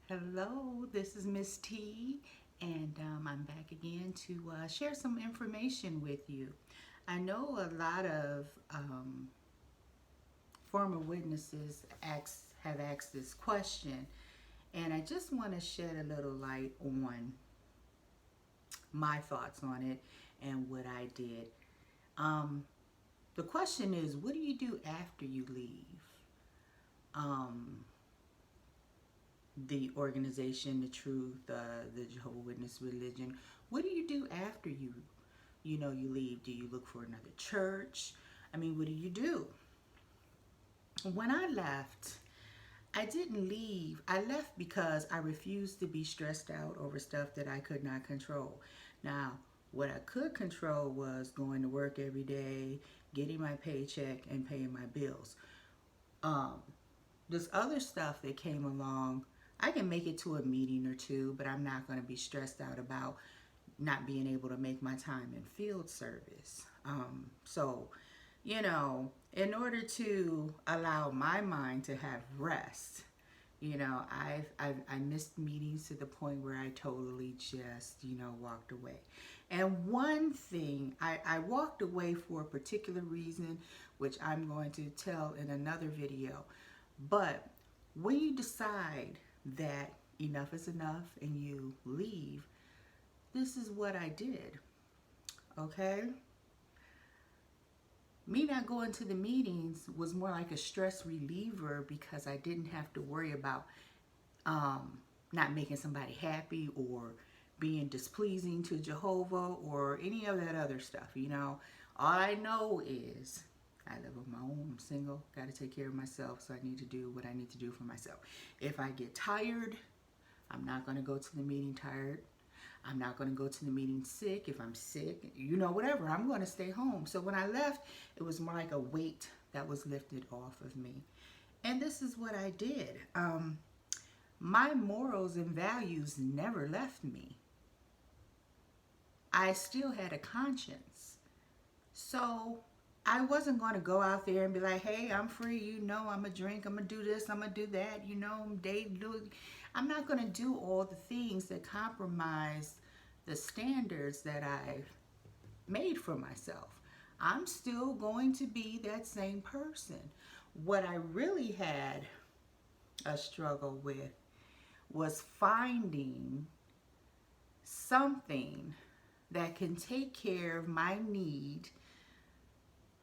Hello, this is Miss T, and I'm back again to share some information with you. I know a lot of former witnesses have asked this question, and I just want to shed a little light on my thoughts on it and what I did. Um, the question is, what do you do after you leave um, the organization, the truth, the Jehovah Witness religion? What do you do after you leave? Do you look for another church? I mean, what do you do? When I left, I didn't leave. I left because I refused to be stressed out over stuff that I could not control. Now, what I could control was going to work every day, getting my paycheck, and paying my bills. Um, this other stuff that came along, I can make it to a meeting or two, but I'm not going to be stressed out about not being able to make my time in field service. In order to allow my mind to have rest, I missed meetings to the point where I totally just walked away. And one thing, I walked away for a particular reason, which I'm going to tell in another video. But when you decide that enough is enough and you leave, this is what I did. Okay? Me not going to the meetings was more like a stress reliever because I didn't have to worry about not making somebody happy or being displeasing to Jehovah or any of that other stuff. All I know is I live on my own. I'm single, got to take care of myself, so I need to do what I need to do for myself. If I get tired, I'm not going to go to the meeting tired. I'm not going to go to the meeting sick. If I'm sick, whatever, I'm going to stay home. So when I left, it was more like a weight that was lifted off of me. And this is what I did. My morals and values never left me. I still had a conscience. So I wasn't going to go out there and be like, hey, I'm free, I'm going to drink, I'm going to do this, I'm going to do that, I'm dating. I'm not going to do all the things that compromise the standards that I've made for myself. I'm still going to be that same person. What I really had a struggle with was finding something that can take care of my need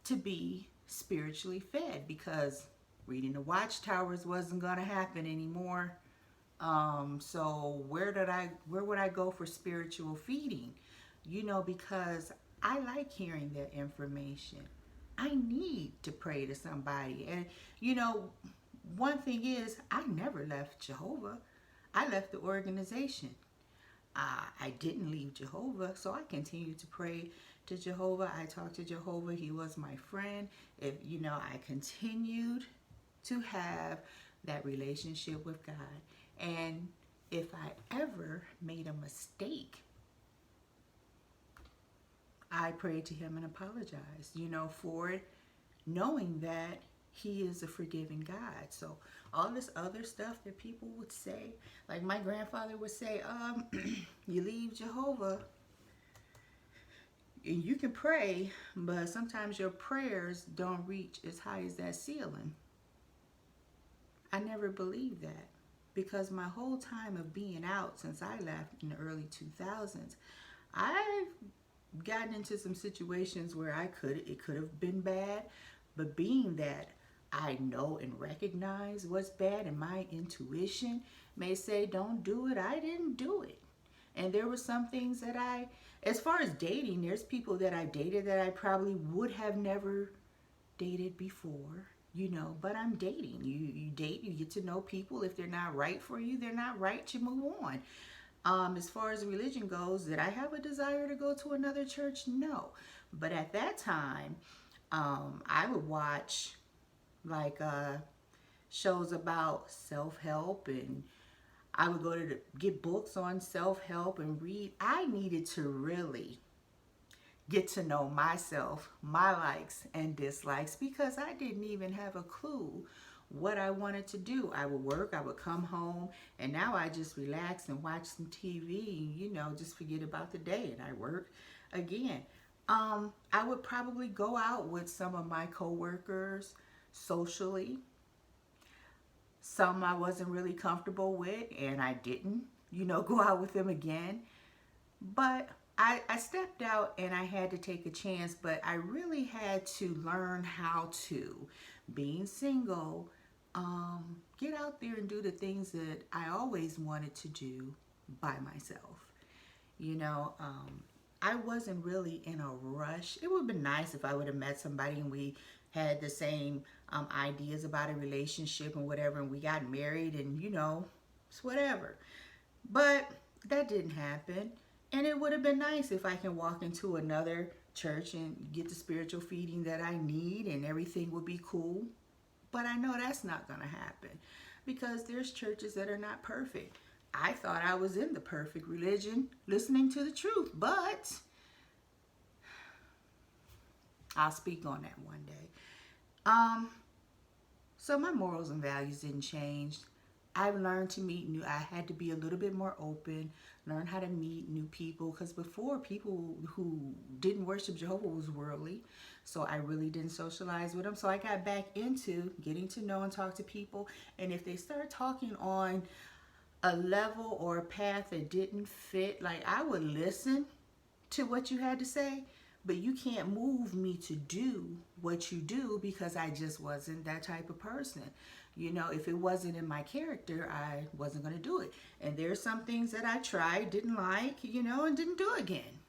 to be spiritually fed, because reading the watchtowers wasn't going to happen anymore. So where would I go for spiritual feeding? Because I like hearing that information. I need to pray to somebody. And one thing is, I never left Jehovah. I left the organization. I didn't leave Jehovah, so I continued to pray to Jehovah. I talked to Jehovah. He was my friend. I continued to have that relationship with God. And if I ever made a mistake, I prayed to him and apologized, for it, knowing that he is a forgiving God. So all this other stuff that people would say, like my grandfather would say, you leave Jehovah, and you can pray, but sometimes your prayers don't reach as high as that ceiling. I never believed that, because my whole time of being out since I left in the early 2000s, I've gotten into some situations where it could have been bad, but being that I know and recognize what's bad, and my intuition may say don't do it, I didn't do it. And there were some things that as far as dating, there's people that I dated that I probably would have never dated before, but I'm dating. You date, you get to know people. If they're not right for you, they're not right, you move on. As far as religion goes, did I have a desire to go to another church? No. But at that time, I would watch like shows about self-help, and I would go to get books on self-help and read. I needed to really get to know myself, my likes and dislikes, because I didn't even have a clue what I wanted to do. I would work, I would come home, and now I just relax and watch some TV, just forget about the day, and I work again. I would probably go out with some of my coworkers socially. Some I wasn't really comfortable with, and I didn't, go out with them again. But I stepped out and I had to take a chance, but I really had to learn how to, being single, get out there and do the things that I always wanted to do by myself. You know, I wasn't really in a rush. It would have been nice if I would have met somebody and we had the same ideas about a relationship and whatever, and we got married and, it's whatever. But that didn't happen. And it would have been nice if I can walk into another church and get the spiritual feeding that I need and everything would be cool. But I know that's not going to happen because there's churches that are not perfect. I thought I was in the perfect religion listening to the truth, but I'll speak on that one day. So my morals and values didn't change. I've learned to meet new, I had to be a little bit more open, learn how to meet new people, because before, people who didn't worship Jehovah was worldly, so I really didn't socialize with them. So I got back into getting to know and talk to people, and if they start talking on a level or a path that didn't fit, like, I would listen to what you had to say, but you can't move me to do what you do because I just wasn't that type of person. If it wasn't in my character, I wasn't going to do it. And there's some things that I tried, didn't like, and didn't do again.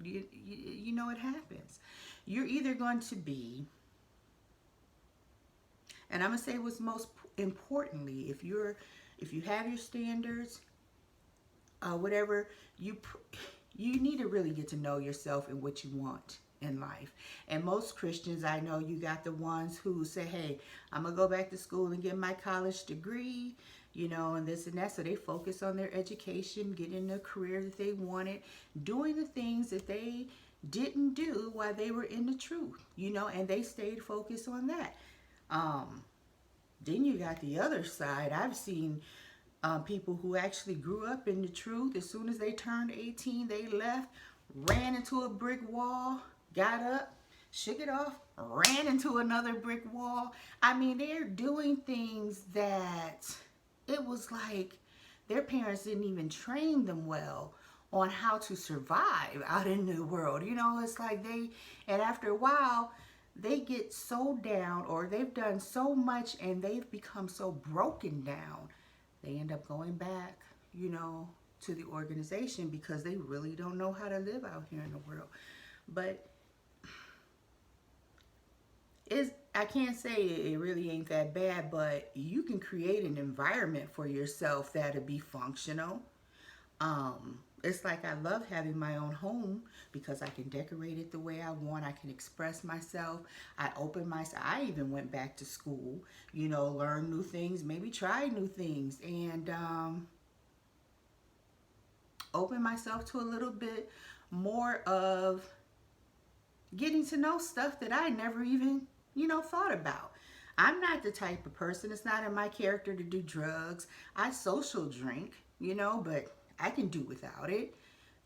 You know it happens. You're either going to be, and I'm going to say what's most importantly, if you have your standards, whatever, you need to really get to know yourself and what you want in life. And most Christians, I know, you got the ones who say, hey, I'm gonna go back to school and get my college degree, and this and that. So they focus on their education, getting the career that they wanted, doing the things that they didn't do while they were in the truth, and they stayed focused on that. Then you got the other side. I've seen people who actually grew up in the truth. As soon as they turned 18, they left, ran into a brick wall, got up, shook it off, ran into another brick wall. I mean, they're doing things that it was like their parents didn't even train them well on how to survive out in the world. It's like and after a while, they get so down, or they've done so much and they've become so broken down, they end up going back, to the organization because they really don't know how to live out here in the world. But I can't say it really ain't that bad, but you can create an environment for yourself that'll be functional. It's like I love having my own home because I can decorate it the way I want. I can express myself. I open myself. I even went back to school, learn new things, maybe try new things, and open myself to a little bit more of getting to know stuff that I never even, thought about. I'm not the type of person, it's not in my character to do drugs. I social drink, but I can do without it.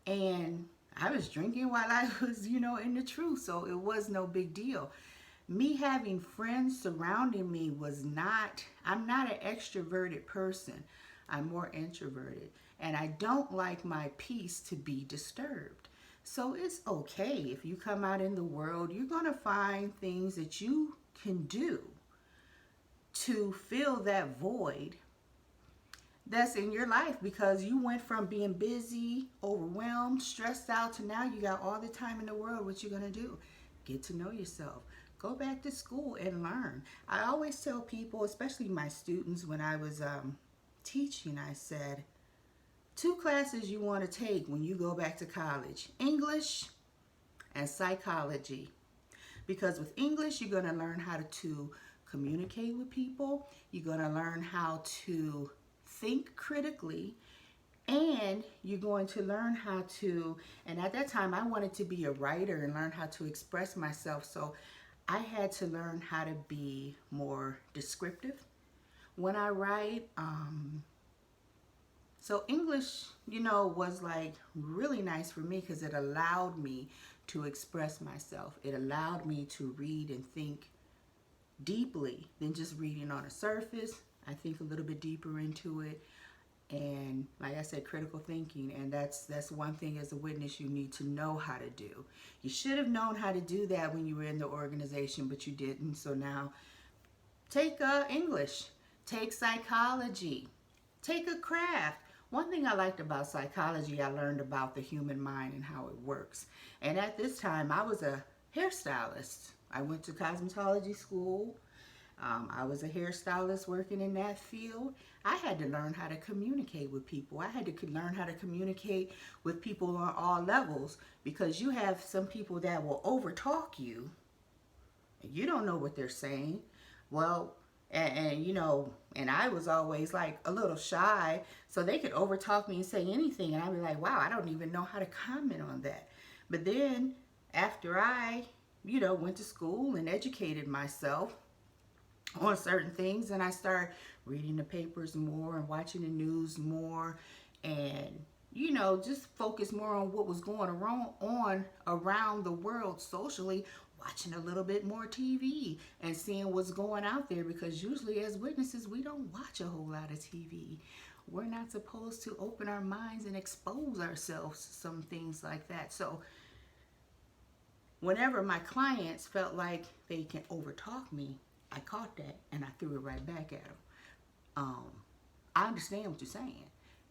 And I was drinking while I was, in the truth, so it was no big deal. Me having friends surrounding me I'm not an extroverted person. I'm more introverted. And I don't like my peace to be disturbed. So it's okay if you come out in the world, you're going to find things that you can do to fill that void that's in your life, because you went from being busy, overwhelmed, stressed out, to now you got all the time in the world. What you going to do? Get to know yourself. Go back to school and learn. I always tell people, especially my students, when I was teaching, I said, 2 classes you want to take when you go back to college: English and psychology. Because with English, you're going to learn how to communicate with people. You're going to learn how to think critically, and you're going to learn how to, and at that time I wanted to be a writer and learn how to express myself. So I had to learn how to be more descriptive when I write. So English, was like really nice for me because it allowed me to express myself. It allowed me to read and think deeply than just reading on a surface. I think a little bit deeper into it. And like I said, critical thinking, and that's one thing as a witness you need to know how to do. You should have known how to do that when you were in the organization, but you didn't. So now take English, take psychology, take a craft. One thing I liked about psychology, I learned about the human mind and how it works. And at this time, I was a hairstylist. I went to cosmetology school. I was a hairstylist working in that field. I had to learn how to communicate with people. I had to learn how to communicate with people on all levels, because you have some people that will overtalk you. You don't know what they're saying. Well, and I was always like a little shy, so they could overtalk me and say anything, and I'd be like, wow, I don't even know how to comment on that. But then after I, went to school and educated myself on certain things, and I started reading the papers more and watching the news more, and just focus more on what was going on around the world socially, watching a little bit more TV and seeing what's going out there, because usually as witnesses we don't watch a whole lot of TV. We're not supposed to open our minds and expose ourselves to some things like that. So whenever my clients felt like they can overtalk me, I caught that and I threw it right back at them. I understand what you're saying,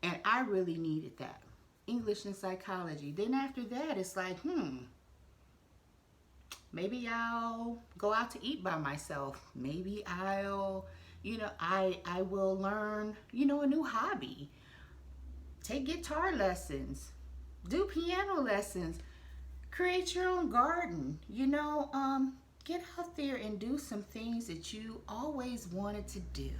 and I really needed that. English and psychology. Then after that, it's like, maybe I'll go out to eat by myself. Maybe I'll, I will learn, a new hobby. Take guitar lessons, do piano lessons, create your own garden, get out there and do some things that you always wanted to do,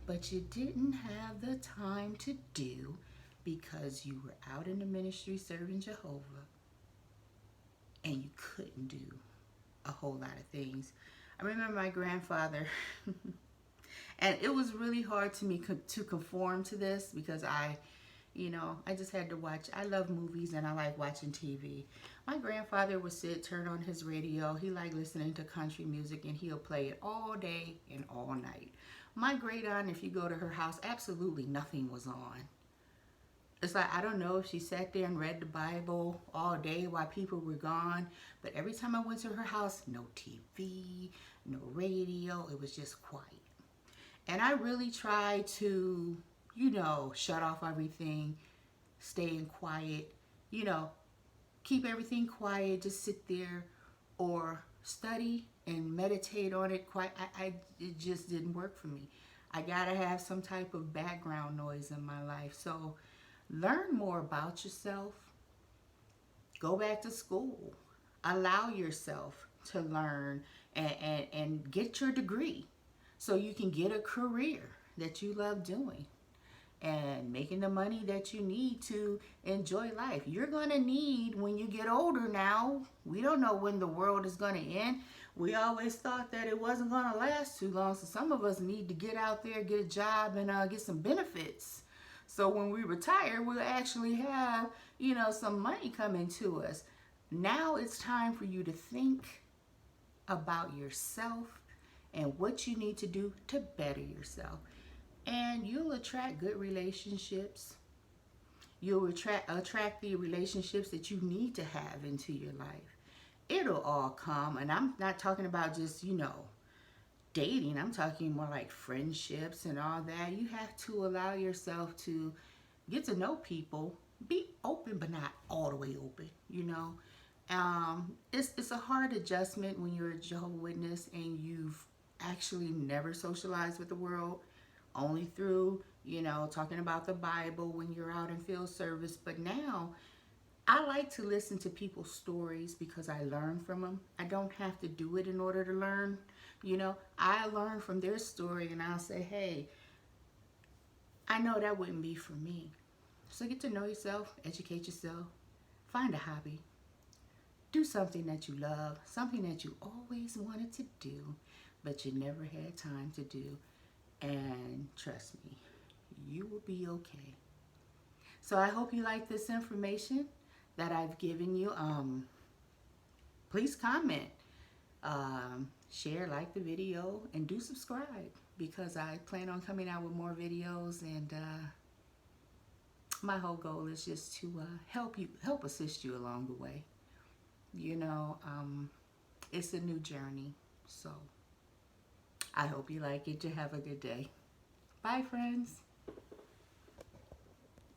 but you didn't have the time to do because you were out in the ministry serving Jehovah and you couldn't do a whole lot of things. I remember my grandfather, and it was really hard to me to conform to this, because I just had to watch. I love movies and I like watching TV. My grandfather would turn on his radio. He liked listening to country music, and he'll play it all day and all night. My great aunt, if you go to her house, absolutely nothing was on. It's like, I don't know if she sat there and read the Bible all day while people were gone, but every time I went to her house, no TV, no radio, it was just quiet. And I really tried to, shut off everything, stay in quiet, keep everything quiet, just sit there or study and meditate on it. It just didn't work for me. I gotta have some type of background noise in my life. So learn more about yourself. Go back to school. Allow yourself to learn and get your degree so you can get a career that you love doing and making the money that you need to enjoy life. You're going to need when you get older now. We don't know when the world is going to end. We always thought that it wasn't going to last too long. So some of us need to get out there, get a job, and get some benefits. So when we retire, we'll actually have, some money coming to us. Now it's time for you to think about yourself and what you need to do to better yourself. And you'll attract good relationships. You'll attract the relationships that you need to have into your life. It'll all come. And I'm not talking about just, dating. I'm talking more like friendships and all that. You have to allow yourself to get to know people. Be open, but not all the way open, It's a hard adjustment when you're a Jehovah's Witness and you've actually never socialized with the world, only through, talking about the Bible when you're out in field service. But now I like to listen to people's stories because I learn from them. I don't have to do it in order to learn. I learn from their story, and I'll say, hey, I know that wouldn't be for me. So get to know yourself, educate yourself, find a hobby, Do something that you love, something that you always wanted to do, but you never had time to do. And trust me, you will be okay. So I hope you like this information that I've given you. Please comment, share, like the video, and do subscribe, because I plan on coming out with more videos, and my whole goal is just to help assist you along the way. You know, it's a new journey, so I hope you like it. You have a good day. Bye, friends.